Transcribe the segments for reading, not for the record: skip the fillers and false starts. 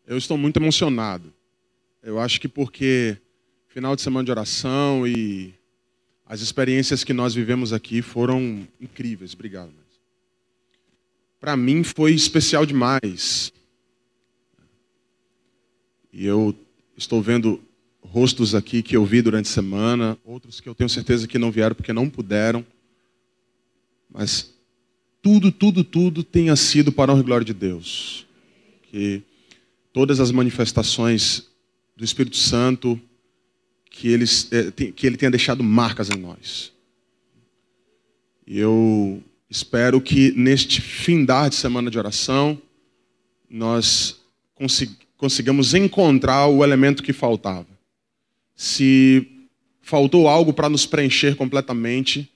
Eu estou muito emocionado. Eu acho que porque final de semana de oração e as experiências que nós vivemos aqui foram incríveis. Obrigado. Para mim foi especial demais. E eu estou vendo rostos aqui que eu vi durante a semana, outros que eu tenho certeza que não vieram porque não puderam. Mas tudo tenha sido para a honra e glória de Deus. Que todas as manifestações do Espírito Santo, que Ele tenha deixado marcas em nós. E eu espero que neste findar de semana de oração, nós consigamos encontrar o elemento que faltava. Se faltou algo para nos preencher completamente,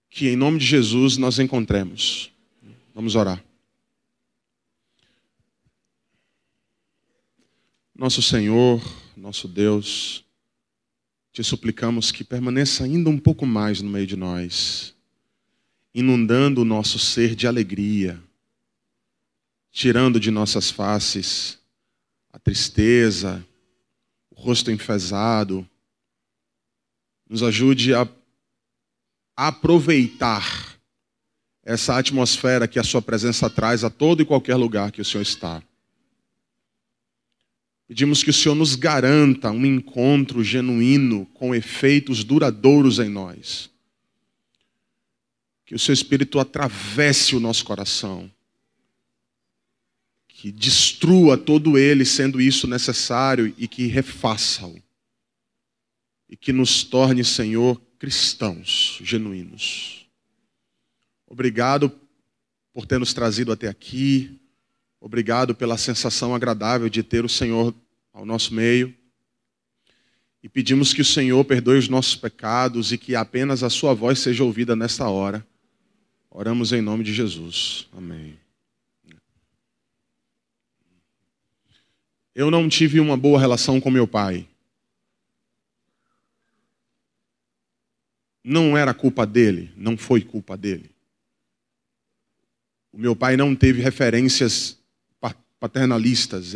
que em nome de Jesus nós encontremos. Vamos orar. Nosso Senhor, nosso Deus, te suplicamos que permaneça ainda um pouco mais no meio de nós, inundando o nosso ser de alegria, tirando de nossas faces a tristeza, o rosto enfesado. Nos ajude a aproveitar essa atmosfera que a sua presença traz a todo e qualquer lugar que o Senhor está. Pedimos que o Senhor nos garanta um encontro genuíno com efeitos duradouros em nós. Que o seu Espírito atravesse o nosso coração. Que destrua todo ele, sendo isso necessário, e que refaça-o. E que nos torne, Senhor, cristãos genuínos. Obrigado por ter nos trazido até aqui. Obrigado pela sensação agradável de ter o Senhor ao nosso meio. E pedimos que o Senhor perdoe os nossos pecados e que apenas a sua voz seja ouvida nesta hora. Oramos em nome de Jesus. Amém. Eu não tive uma boa relação com meu pai. Não era culpa dele, não foi culpa dele. O meu pai não teve referências paternalistas.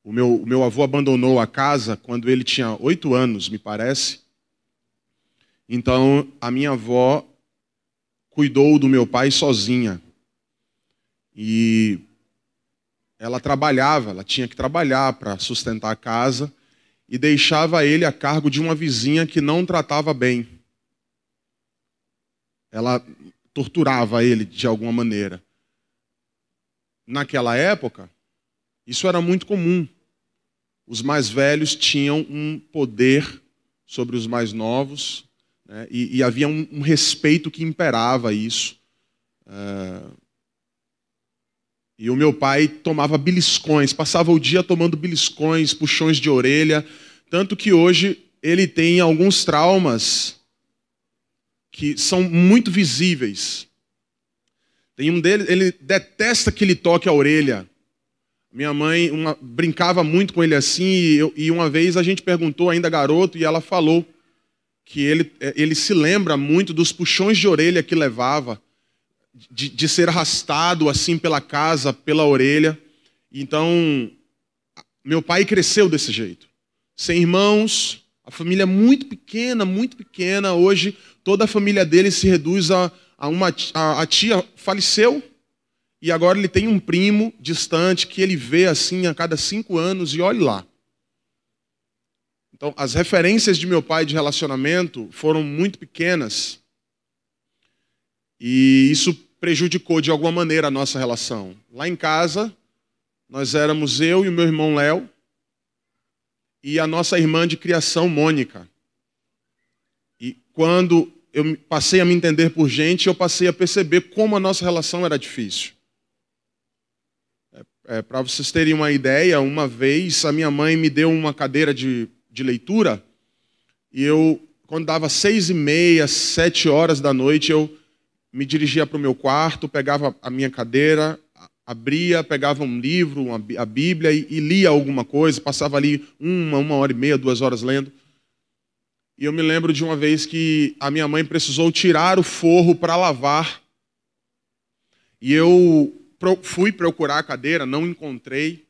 O meu avô abandonou a casa quando ele tinha 8 anos, me parece. Então, a minha avó cuidou do meu pai sozinha. E ela tinha que trabalhar para sustentar a casa e deixava ele a cargo de uma vizinha que não tratava bem. Ela torturava ele de alguma maneira. Naquela época, isso era muito comum. Os mais velhos tinham um poder sobre os mais novos, né? E havia um respeito que imperava isso. E o meu pai tomava beliscões, passava o dia tomando beliscões, puxões de orelha, tanto que hoje ele tem alguns traumas que são muito visíveis. Tem um deles, ele detesta que lhe toque a orelha. Minha mãe brincava muito com ele assim, e uma vez a gente perguntou, ainda garoto, e ela falou que ele se lembra muito dos puxões de orelha que levava, de ser arrastado assim pela casa, pela orelha. Então, meu pai cresceu desse jeito. Sem irmãos, a família muito pequena. Hoje, toda a família dele se reduz a tia faleceu, e agora ele tem um primo distante que ele vê assim a cada 5 anos, e olhe lá. Então, as referências de meu pai de relacionamento foram muito pequenas, e isso prejudicou de alguma maneira a nossa relação. Lá em casa, nós éramos eu e o meu irmão Léo e a nossa irmã de criação, Mônica. E quando eu passei a me entender por gente, eu passei a perceber como a nossa relação era difícil. Para vocês terem uma ideia, uma vez a minha mãe me deu uma cadeira de leitura e eu, quando dava 6h30, 7 horas da noite, eu me dirigia para o meu quarto, pegava a minha cadeira, abria, pegava um livro, a Bíblia e lia alguma coisa, passava ali 1h30, 2 horas lendo. E eu me lembro de uma vez que a minha mãe precisou tirar o forro para lavar. E eu fui procurar a cadeira, não encontrei.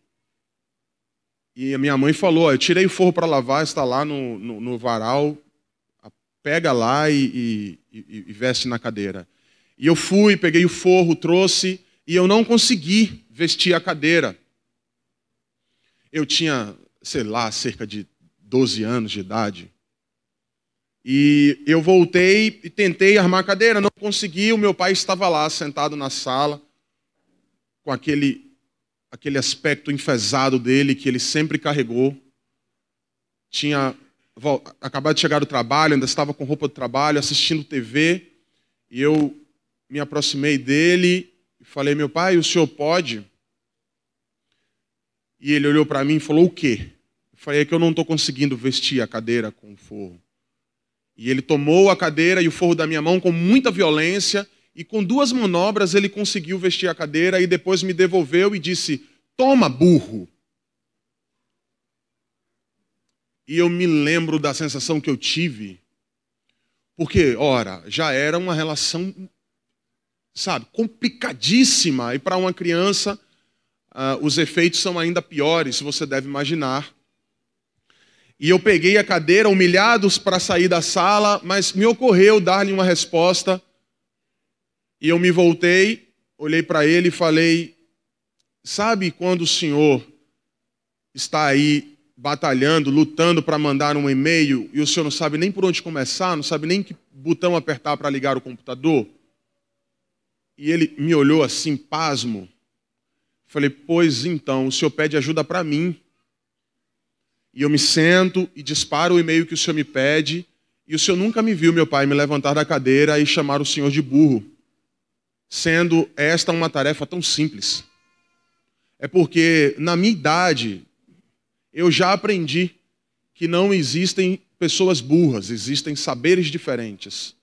E a minha mãe falou, eu tirei o forro para lavar, está lá no varal, pega lá e veste na cadeira. E eu fui, peguei o forro, trouxe, e eu não consegui vestir a cadeira. Eu tinha, sei lá, cerca de 12 anos de idade. E eu voltei e tentei armar a cadeira, não consegui. O meu pai estava lá, sentado na sala, com aquele aspecto enfesado dele, que ele sempre carregou. Tinha acabado de chegar do trabalho, ainda estava com roupa de trabalho, assistindo TV. E eu me aproximei dele e falei, meu pai, o senhor pode? E ele olhou para mim e falou, o quê? Eu falei, é que eu não estou conseguindo vestir a cadeira com o forro. E ele tomou a cadeira e o forro da minha mão com muita violência e com 2 manobras ele conseguiu vestir a cadeira e depois me devolveu e disse, toma, burro. E eu me lembro da sensação que eu tive, porque, ora, já era uma relação, sabe, complicadíssima. E para uma criança, os efeitos são ainda piores, você deve imaginar. E eu peguei a cadeira, humilhados para sair da sala, mas me ocorreu dar-lhe uma resposta. E eu me voltei, olhei para ele e falei, sabe quando o senhor está aí batalhando, lutando para mandar um e-mail e o senhor não sabe nem por onde começar, não sabe nem que botão apertar para ligar o computador? E ele me olhou assim, pasmo. Falei, pois então, o senhor pede ajuda para mim. E eu me sento e disparo o e-mail que o senhor me pede, e o senhor nunca me viu, meu pai, me levantar da cadeira e chamar o senhor de burro, sendo esta uma tarefa tão simples. É porque, na minha idade, eu já aprendi que não existem pessoas burras, existem saberes diferentes.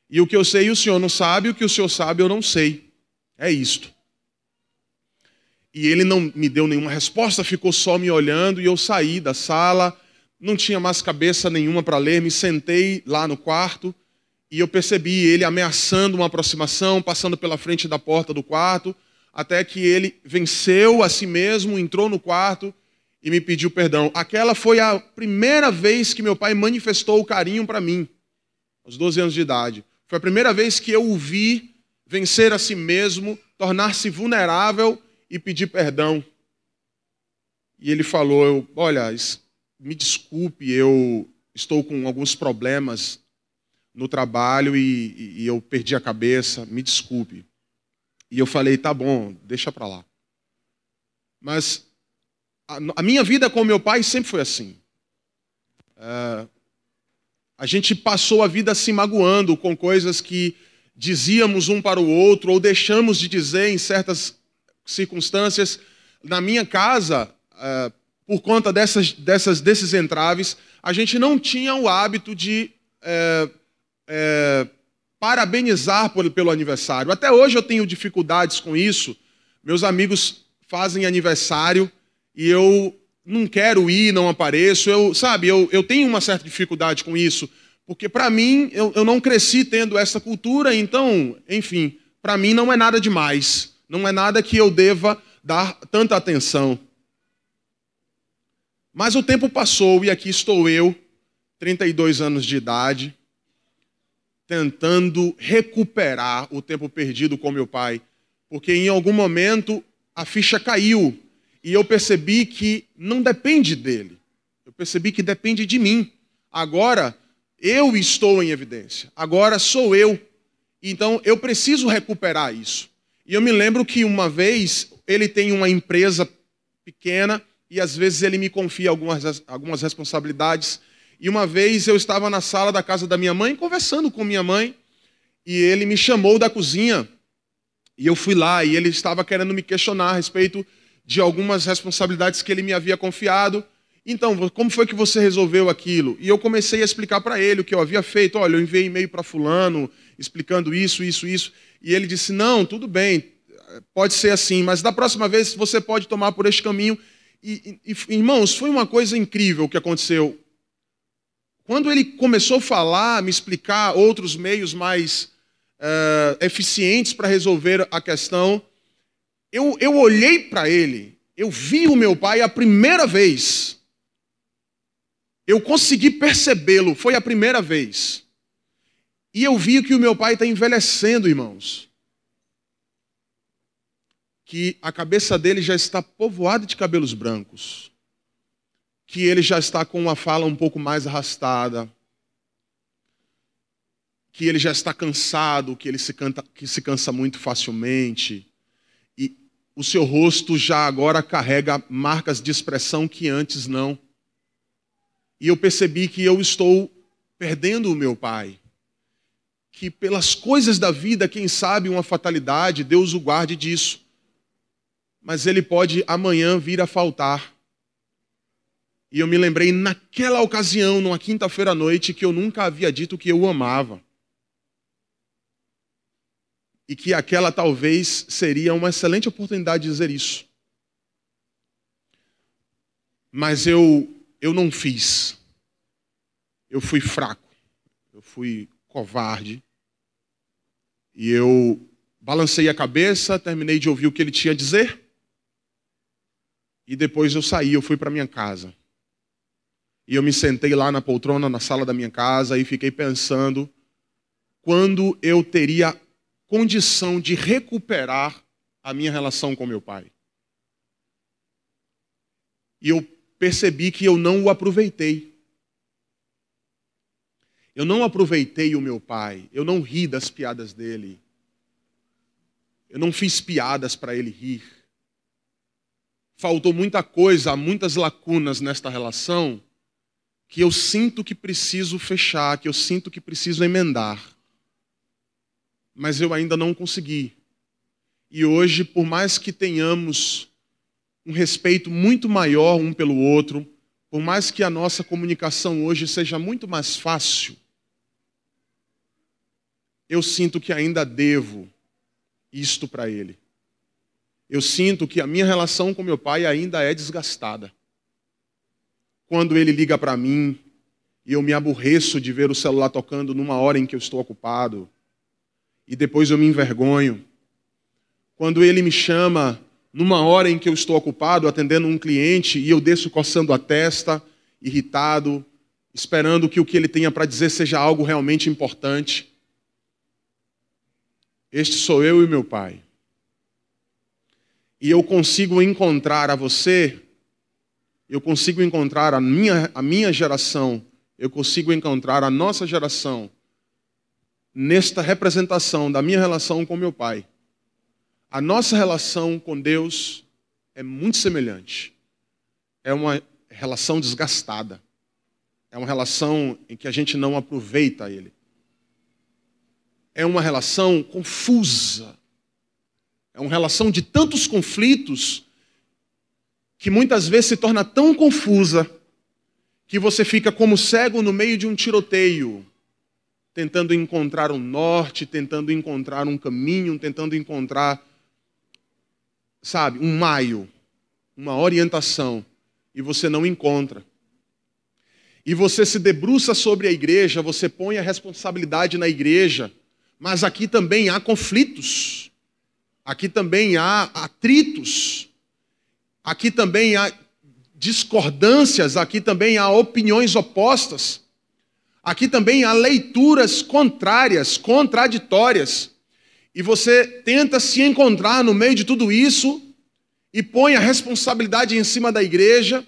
E o que eu sei o senhor não sabe, o que o senhor sabe eu não sei. É isto. E ele não me deu nenhuma resposta, ficou só me olhando e eu saí da sala, não tinha mais cabeça nenhuma para ler, me sentei lá no quarto e eu percebi ele ameaçando uma aproximação, passando pela frente da porta do quarto, até que ele venceu a si mesmo, entrou no quarto e me pediu perdão. Aquela foi a primeira vez que meu pai manifestou o carinho para mim, aos 12 anos de idade. Foi a primeira vez que eu o vi vencer a si mesmo, tornar-se vulnerável e pedir perdão. E ele falou, olha, me desculpe, eu estou com alguns problemas no trabalho e eu perdi a cabeça, me desculpe. E eu falei, tá bom, deixa para lá. Mas a minha vida com meu pai sempre foi assim. A gente passou a vida se magoando com coisas que dizíamos um para o outro ou deixamos de dizer em certas circunstâncias. Na minha casa, por conta desses entraves, a gente não tinha o hábito de parabenizar pelo aniversário. Até hoje eu tenho dificuldades com isso. Meus amigos fazem aniversário e eu não quero ir, não apareço. Eu tenho uma certa dificuldade com isso, porque para mim, eu não cresci tendo essa cultura, então, enfim, para mim não é nada demais. Não é nada que eu deva dar tanta atenção. Mas o tempo passou e aqui estou eu, 32 anos de idade, tentando recuperar o tempo perdido com meu pai. Porque em algum momento a ficha caiu e eu percebi que não depende dele. Eu percebi que depende de mim. Agora eu estou em evidência. Agora sou eu. Então eu preciso recuperar isso. E eu me lembro que uma vez ele tem uma empresa pequena e às vezes ele me confia algumas responsabilidades. E uma vez eu estava na sala da casa da minha mãe, conversando com minha mãe, e ele me chamou da cozinha. E eu fui lá e ele estava querendo me questionar a respeito de algumas responsabilidades que ele me havia confiado. Então, como foi que você resolveu aquilo? E eu comecei a explicar para ele o que eu havia feito. Olha, eu enviei e-mail para fulano, explicando isso. E ele disse, não, tudo bem, pode ser assim, mas da próxima vez você pode tomar por este caminho. Irmãos, foi uma coisa incrível que aconteceu. Quando ele começou a falar, me explicar outros meios mais eficientes para resolver a questão, eu olhei para ele, eu vi o meu pai a primeira vez. Eu consegui percebê-lo, foi a primeira vez. E eu vi que o meu pai está envelhecendo, irmãos. Que a cabeça dele já está povoada de cabelos brancos. Que ele já está com uma fala um pouco mais arrastada. Que ele já está cansado, que ele se cansa muito facilmente. E o seu rosto já agora carrega marcas de expressão que antes não. E eu percebi que eu estou perdendo o meu pai. Que pelas coisas da vida, quem sabe uma fatalidade, Deus o guarde disso. Mas ele pode amanhã vir a faltar. E eu me lembrei naquela ocasião, numa quinta-feira à noite, que eu nunca havia dito que eu o amava. E que aquela talvez seria uma excelente oportunidade de dizer isso. Mas eu não fiz. Eu fui fraco. Eu fui covarde. E eu balancei a cabeça, terminei de ouvir o que ele tinha a dizer. E depois eu saí, eu fui para minha casa. E eu me sentei lá na poltrona, na sala da minha casa, e fiquei pensando quando eu teria condição de recuperar a minha relação com meu pai. E eu percebi que eu não o aproveitei. Eu não aproveitei o meu pai, eu não ri das piadas dele. Eu não fiz piadas para ele rir. Faltou muita coisa, muitas lacunas nesta relação que eu sinto que preciso fechar, que eu sinto que preciso emendar. Mas eu ainda não consegui. E hoje, por mais que tenhamos um respeito muito maior um pelo outro, por mais que a nossa comunicação hoje seja muito mais fácil, eu sinto que ainda devo isto para ele. Eu sinto que a minha relação com meu pai ainda é desgastada. Quando ele liga para mim e eu me aborreço de ver o celular tocando numa hora em que eu estou ocupado, e depois eu me envergonho. Quando ele me chama numa hora em que eu estou ocupado atendendo um cliente e eu desço coçando a testa, irritado, esperando que o que ele tenha para dizer seja algo realmente importante. Este sou eu e meu pai. E eu consigo encontrar a você, eu consigo encontrar a minha geração, eu consigo encontrar a nossa geração nesta representação da minha relação com meu pai. A nossa relação com Deus é muito semelhante. É uma relação desgastada. É uma relação em que a gente não aproveita ele. É uma relação confusa. É uma relação de tantos conflitos que muitas vezes se torna tão confusa que você fica como cego no meio de um tiroteio, tentando encontrar um norte, tentando encontrar um caminho, tentando encontrar, sabe, um maio, uma orientação, e você não encontra. E você se debruça sobre a igreja, você põe a responsabilidade na igreja, mas aqui também há conflitos, aqui também há atritos, aqui também há discordâncias, aqui também há opiniões opostas, aqui também há leituras contrárias, contraditórias, e você tenta se encontrar no meio de tudo isso e põe a responsabilidade em cima da igreja,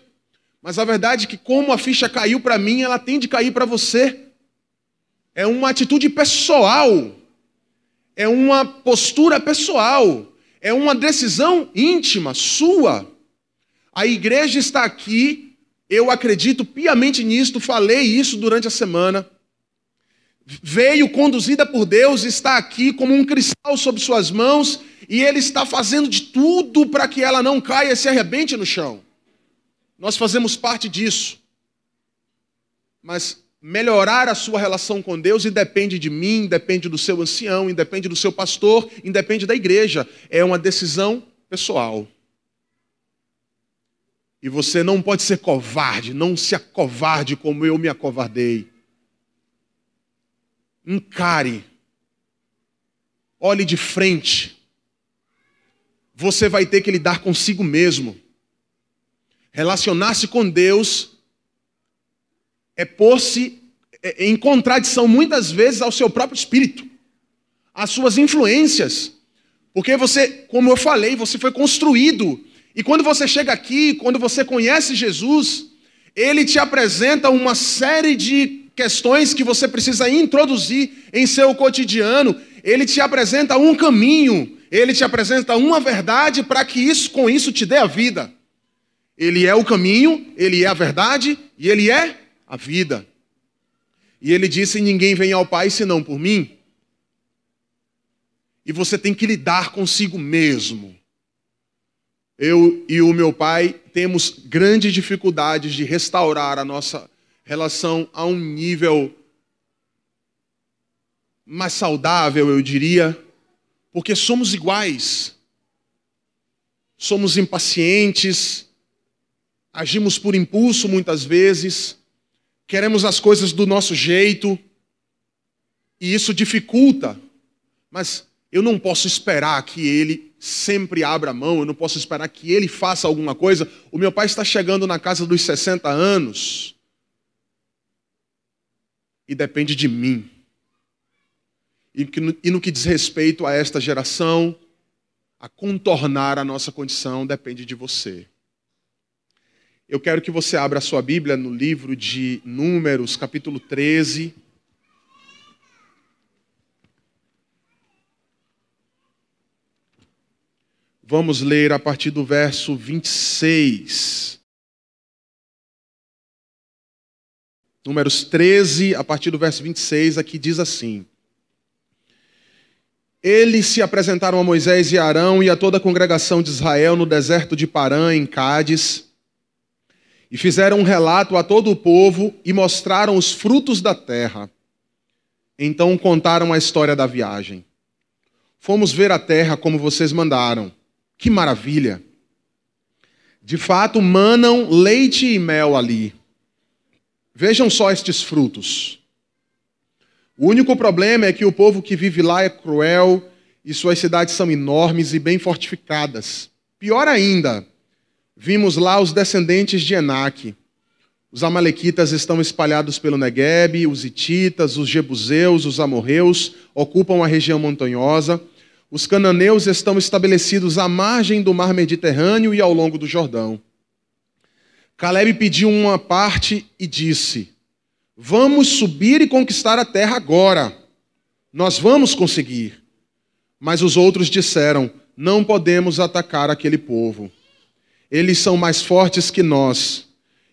mas a verdade é que como a ficha caiu para mim, ela tem de cair para você. É uma atitude pessoal, é uma postura pessoal, é uma decisão íntima, sua. A igreja está aqui, eu acredito piamente nisto, falei isso durante a semana. Veio conduzida por Deus, está aqui como um cristal sob suas mãos, e Ele está fazendo de tudo para que ela não caia e se arrebente no chão. Nós fazemos parte disso. Mas melhorar a sua relação com Deus independe de mim, independe do seu ancião, independe do seu pastor, independe da igreja. É uma decisão pessoal. E você não pode ser covarde, não se acovarde como eu me acovardei. Encare. Olhe de frente. você vai ter que lidar consigo mesmo. Relacionar-se com Deus é pôr-se em contradição muitas vezes ao seu próprio espírito, às suas influências. Porque você, como eu falei, você foi construído. E quando você chega aqui, quando você conhece Jesus, Ele te apresenta uma série de questões que você precisa introduzir em seu cotidiano. Ele te apresenta um caminho, Ele te apresenta uma verdade para que com isso te dê a vida. Ele é o caminho, Ele é a verdade e Ele é a vida. E Ele disse: ninguém vem ao Pai senão por mim. E você tem que lidar consigo mesmo. Eu e o meu pai temos grandes dificuldades de restaurar a nossa relação a um nível mais saudável, eu diria, porque somos iguais. Somos impacientes, agimos por impulso muitas vezes, queremos as coisas do nosso jeito, e isso dificulta. Mas eu não posso esperar que ele sempre abra a mão, eu não posso esperar que ele faça alguma coisa. O meu pai está chegando na casa dos 60 anos e depende de mim. E no que diz respeito a esta geração, a contornar a nossa condição, depende de você. Eu quero que você abra a sua Bíblia no livro de Números, capítulo 13. Vamos ler a partir do verso 26. Números 13, a partir do verso 26, aqui diz assim: Eles se apresentaram a Moisés e Arão e a toda a congregação de Israel no deserto de Parã, em Cádiz, e fizeram um relato a todo o povo e mostraram os frutos da terra. Então contaram a história da viagem. Fomos ver a terra como vocês mandaram. Que maravilha! De fato, manam leite e mel ali. Vejam só estes frutos. O único problema é que o povo que vive lá é cruel e suas cidades são enormes e bem fortificadas. Pior ainda, vimos lá os descendentes de Enaque. Os amalequitas estão espalhados pelo Neguebe, os hititas, os jebuseus, os amorreus ocupam a região montanhosa. Os cananeus estão estabelecidos à margem do mar Mediterrâneo e ao longo do Jordão. Calebe pediu uma parte e disse: Vamos subir e conquistar a terra agora. Nós vamos conseguir. Mas os outros disseram: Não podemos atacar aquele povo. Eles são mais fortes que nós.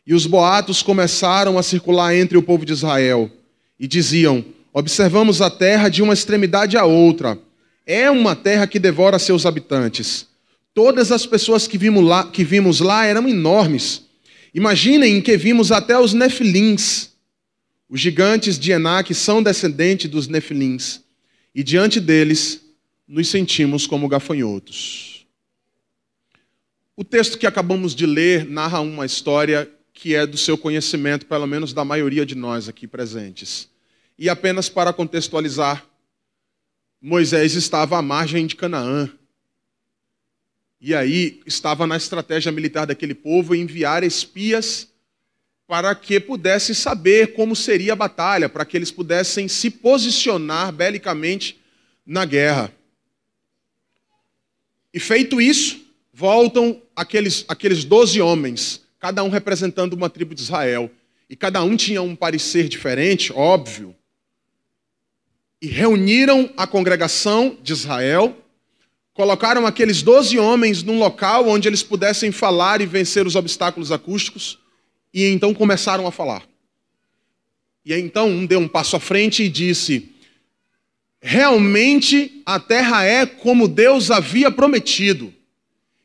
E os boatos começaram a circular entre o povo de Israel. E diziam: Observamos a terra de uma extremidade à outra. É uma terra que devora seus habitantes. Todas as pessoas que vimos lá eram enormes. Imaginem que vimos até os nefilins. Os gigantes de Enaque são descendentes dos nefilins. E diante deles, nos sentimos como gafanhotos. O texto que acabamos de ler narra uma história que é do seu conhecimento, pelo menos da maioria de nós aqui presentes. E apenas para contextualizar, Moisés estava à margem de Canaã. E aí estava na estratégia militar daquele povo enviar espias para que pudesse saber como seria a batalha, para que eles pudessem se posicionar belicamente na guerra. E feito isso, voltam aqueles 12 homens, cada um representando uma tribo de Israel. E cada um tinha um parecer diferente, óbvio. E reuniram a congregação de Israel, colocaram aqueles 12 homens num local onde eles pudessem falar e vencer os obstáculos acústicos, e então começaram a falar. E aí, então um deu um passo à frente e disse: realmente a terra é como Deus havia prometido.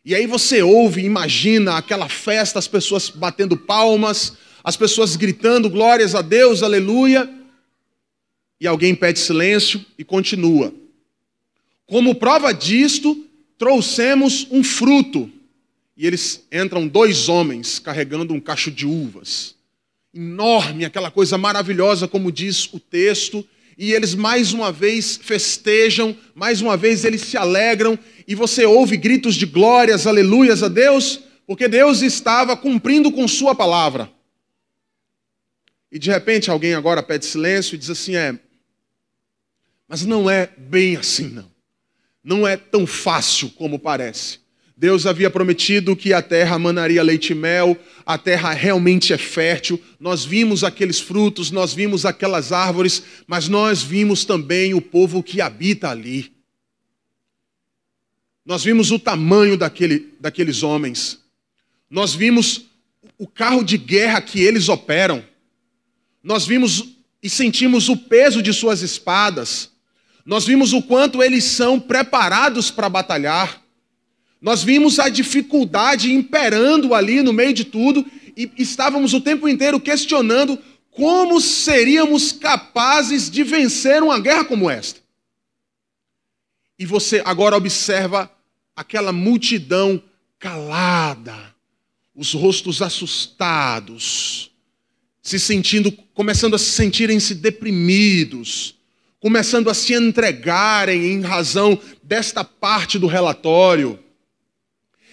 E aí você ouve, imagina aquela festa, as pessoas batendo palmas, as pessoas gritando glórias a Deus, aleluia. E alguém pede silêncio e continua. Como prova disto, trouxemos um fruto. E eles entram 2 homens carregando um cacho de uvas. Enorme, aquela coisa maravilhosa, como diz o texto. E eles mais uma vez festejam, mais uma vez eles se alegram. e você ouve gritos de glórias, aleluias a Deus, porque Deus estava cumprindo com sua palavra. E de repente alguém agora pede silêncio e diz assim, mas não é bem assim não. Não é tão fácil como parece. Deus havia prometido que a terra manaria leite e mel, a terra realmente é fértil, nós vimos aqueles frutos, nós vimos aquelas árvores, mas nós vimos também o povo que habita ali. Nós vimos o tamanho daqueles homens, nós vimos o carro de guerra que eles operam, nós vimos e sentimos o peso de suas espadas, nós vimos o quanto eles são preparados para batalhar, nós vimos a dificuldade imperando ali no meio de tudo e estávamos o tempo inteiro questionando como seríamos capazes de vencer uma guerra como esta. E você agora observa aquela multidão calada, os rostos assustados, começando a se sentirem-se deprimidos, começando a se entregarem em razão desta parte do relatório.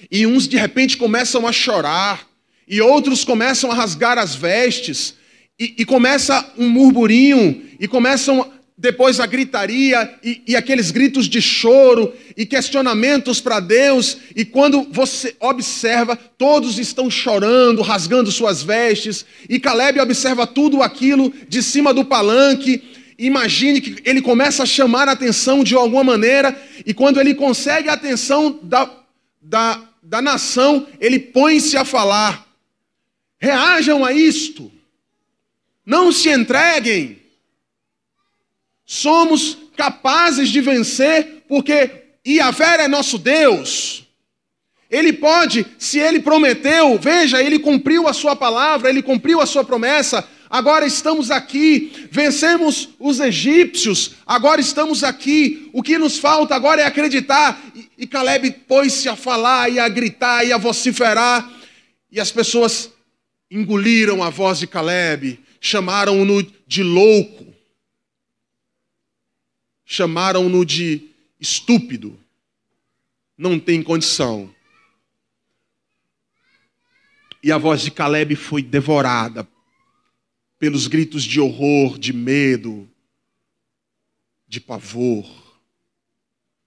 E uns de repente começam a chorar, e outros começam a rasgar as vestes, e começa um murmurinho, e começam depois a gritaria, e aqueles gritos de choro, e questionamentos para Deus, e quando você observa, todos estão chorando, rasgando suas vestes, e Caleb observa tudo aquilo de cima do palanque. Imagine que ele começa a chamar a atenção de alguma maneira, e quando ele consegue a atenção da nação, ele põe-se a falar: reajam a isto, não se entreguem, somos capazes de vencer, porque Yahvé é nosso Deus, ele pode, se ele prometeu, veja, ele cumpriu a sua palavra, ele cumpriu a sua promessa. Agora estamos aqui, vencemos os egípcios, agora estamos aqui, o que nos falta agora é acreditar. E Caleb pôs-se a falar e a gritar e a vociferar, e as pessoas engoliram a voz de Caleb, chamaram-no de louco, chamaram-no de estúpido, não tem condição. E a voz de Caleb foi devorada pelos gritos de horror, de medo, de pavor.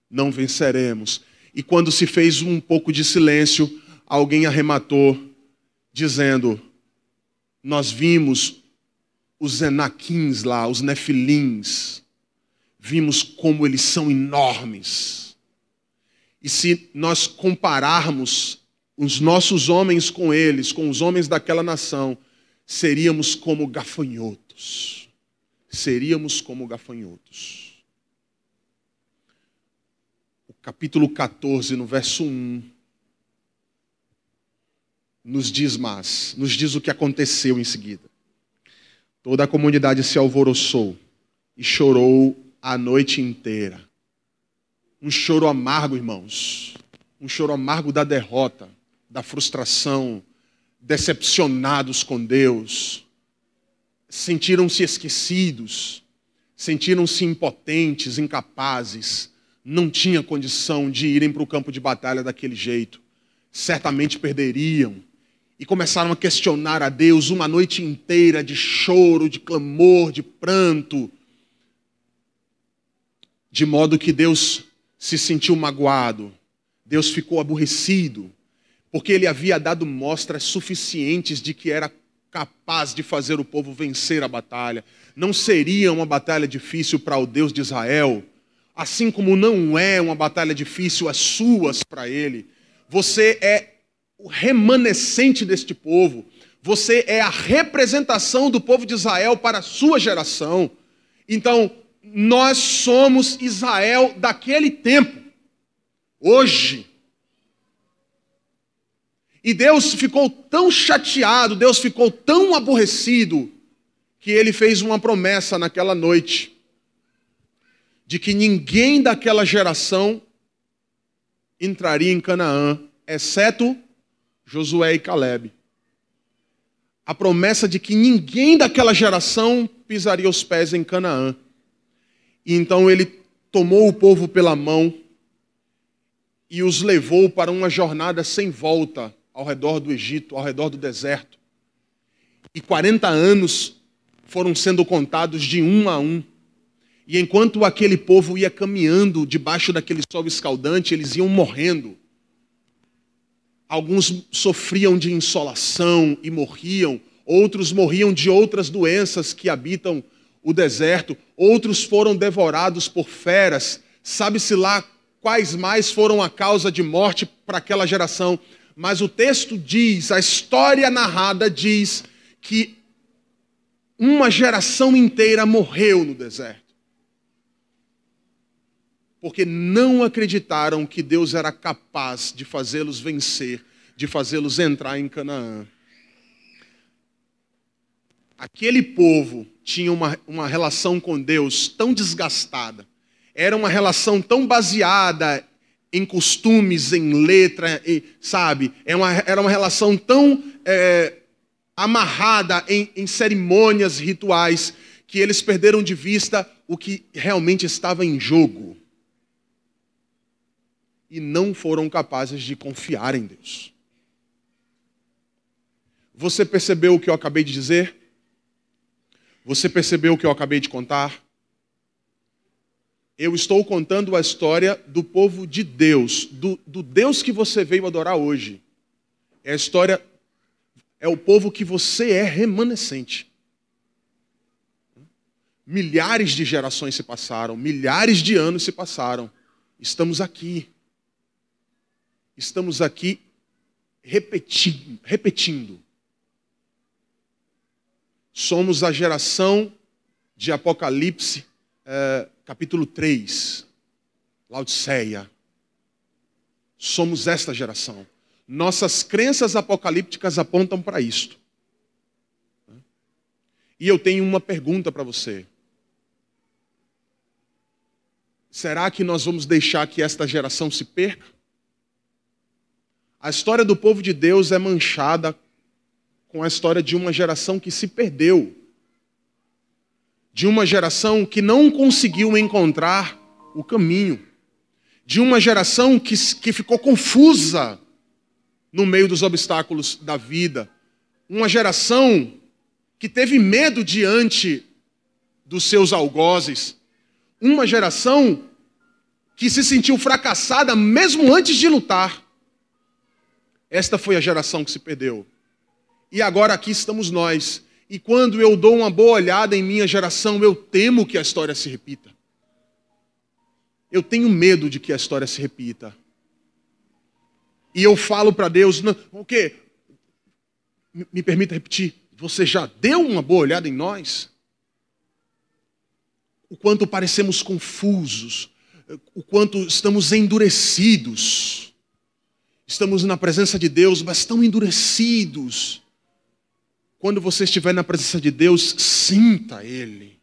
Não venceremos. E quando se fez um pouco de silêncio, alguém arrematou, dizendo: nós vimos os Enaquins lá, os Nefilins, vimos como eles são enormes. E se nós compararmos os nossos homens com eles, com os homens daquela nação, seríamos como gafanhotos. Seríamos como gafanhotos. O capítulo 14, no verso 1, nos diz o que aconteceu em seguida. Toda a comunidade se alvoroçou e chorou a noite inteira. Um choro amargo, irmãos. Um choro amargo da derrota, da frustração, decepcionados com Deus, sentiram-se esquecidos, sentiram-se impotentes, incapazes, não tinham condição de irem para o campo de batalha daquele jeito, certamente perderiam, e começaram a questionar a Deus uma noite inteira de choro, de clamor, de pranto, de modo que Deus se sentiu magoado, Deus ficou aborrecido, porque ele havia dado mostras suficientes de que era capaz de fazer o povo vencer a batalha. Não seria uma batalha difícil para o Deus de Israel, assim como não é uma batalha difícil as suas para ele. Você é o remanescente deste povo, você é a representação do povo de Israel para a sua geração. Então, nós somos Israel daquele tempo, hoje. E Deus ficou tão chateado, Deus ficou tão aborrecido, que ele fez uma promessa naquela noite, de que ninguém daquela geração entraria em Canaã, exceto Josué e Caleb. A promessa de que ninguém daquela geração pisaria os pés em Canaã. E então ele tomou o povo pela mão e os levou para uma jornada sem volta ao redor do Egito, ao redor do deserto. E 40 anos foram sendo contados de um a um. E enquanto aquele povo ia caminhando debaixo daquele sol escaldante, eles iam morrendo. Alguns sofriam de insolação e morriam. Outros morriam de outras doenças que habitam o deserto. Outros foram devorados por feras. Sabe-se lá quais mais foram a causa de morte para aquela geração. Mas o texto diz, a história narrada diz que uma geração inteira morreu no deserto. Porque não acreditaram que Deus era capaz de fazê-los vencer, de fazê-los entrar em Canaã. Aquele povo tinha uma relação com Deus tão desgastada, era uma relação tão baseada em costumes, em letra, sabe? Era uma relação tão amarrada em cerimônias rituais, que eles perderam de vista o que realmente estava em jogo. E não foram capazes de confiar em Deus. Você percebeu o que eu acabei de dizer? Você percebeu o que eu acabei de contar? Eu estou contando a história do povo de Deus, do Deus que você veio adorar hoje. É a história, é o povo que você é remanescente. Milhares de gerações se passaram, milhares de anos se passaram. Estamos aqui. Estamos aqui repetindo. Somos a geração de Apocalipse, capítulo 3, Laodiceia. Somos esta geração. Nossas crenças apocalípticas apontam para isto. E eu tenho uma pergunta para você. Será que nós vamos deixar que esta geração se perca? A história do povo de Deus é manchada com a história de uma geração que se perdeu. De uma geração que não conseguiu encontrar o caminho. De uma geração que ficou confusa no meio dos obstáculos da vida. Uma geração que teve medo diante dos seus algozes. Uma geração que se sentiu fracassada mesmo antes de lutar. Esta foi a geração que se perdeu. E agora aqui estamos nós. E quando eu dou uma boa olhada em minha geração, eu temo que a história se repita. Eu tenho medo de que a história se repita. E eu falo para Deus, não, o quê? Me permita repetir. Você já deu uma boa olhada em nós? O quanto parecemos confusos. O quanto estamos endurecidos. Estamos na presença de Deus, mas tão endurecidos. Quando você estiver na presença de Deus, sinta Ele.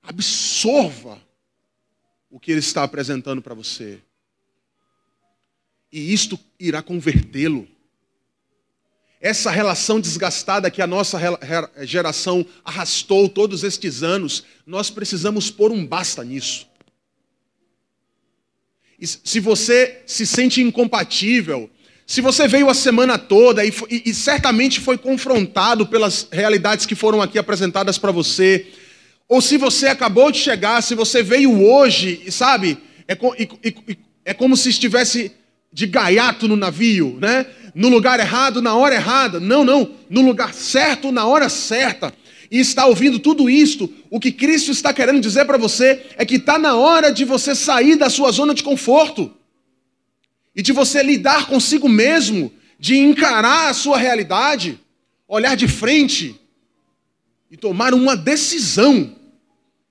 Absorva o que Ele está apresentando para você. E isto irá convertê-lo. Essa relação desgastada que a nossa geração arrastou todos estes anos, nós precisamos pôr um basta nisso. E se você se sente incompatível, se você veio a semana toda e certamente foi confrontado pelas realidades que foram aqui apresentadas para você, ou se você acabou de chegar, se você veio hoje, sabe, é como se estivesse de gaiato no navio, né? No lugar errado, na hora errada. Não, no lugar certo, na hora certa. E está ouvindo tudo isto, o que Cristo está querendo dizer para você é que está na hora de você sair da sua zona de conforto e de você lidar consigo mesmo, de encarar a sua realidade, olhar de frente e tomar uma decisão.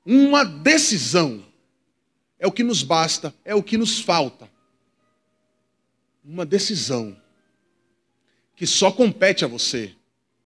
Uma decisão. É o que nos basta, é o que nos falta. Uma decisão que só compete a você.